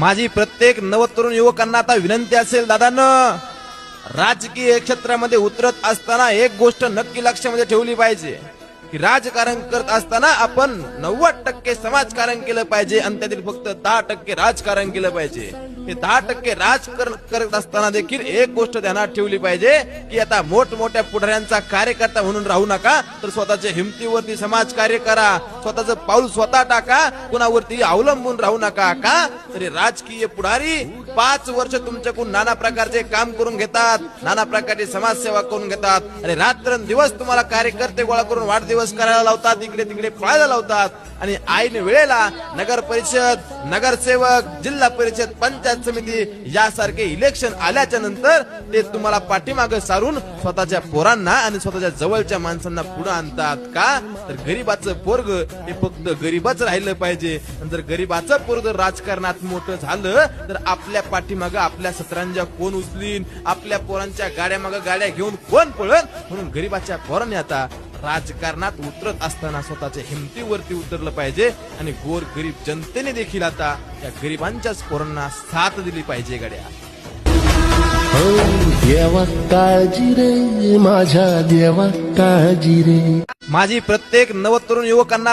माझी प्रत्येक नवतरुण युवकांना आता विनंती असेल, दादांनो, राजकीय क्षेत्रामध्ये उतरत असताना एक गोष्ट नक्की लक्षामध्ये ठेवली पाहिजे की राजकारण करत असताना आपण 90% समाजकारण केलं पाहिजे आणि त्यातील फक्त 10% राजकारण केलं पाहिजे. हे 10% राजकारण करत असताना देखील एक गोष्ट ध्यानात ठेवली पाहिजे की आता मोठमोठ्या पुढाऱ्यांचा कार्यकर्ता म्हणून राहू नका, तर स्वतःच्या हिमतीवरती समाजकार्य करा, स्वतःचं पाऊल स्वतः टाका, कुणावरती अवलंबून राहू नका. का तरी राजकीय पुढारी 5 वर्ष तुमच्याकडून नाना प्रकारचे काम करून घेतात, नाना प्रकारची समाजसेवा करून घेतात आणि रात्रंदिवस तुम्हाला कार्यकर्ते गोळा करून वाढदिवस करायला लावतात, इकडे तिकडे पळायला लावतात आणि ऐन वेळेला नगर परिषद, नगरसेवक, जिल्हा परिषद, पंचायत समिती यासारखे इलेक्शन आल्याच्या नंतर ते तुम्हाला पाठीमागे सारून स्वतःच्या पोरांना आणि स्वतःच्या जवळच्या माणसांना पुढे आणतात. का तर गरीबाचं पोरग हे फक्त गरीबाच राहिलं पाहिजे. जर गरीबाचं पोरग राजकारणात मोठं झालं तर आपल्या पाठीमागे आपल्या सतरांजा कोण उचलीन, आपल्या पोरांच्या गाड्या मागे गाड्या घेऊन कोण पळन. म्हणून गरीबाच्या पोरांनी आता राजकारणात उतरत असताना स्वतःच्या हिमतीवरती उतरलं पाहिजे आणि गोर गरीब जनतेने देखील आता या गरीबांच्याच पोरांना साथ दिली पाहिजे. गड्या देवा काळजी रे, माझ्या देवा काळजी रे. माझी प्रत्येक नवतरुण युवकांना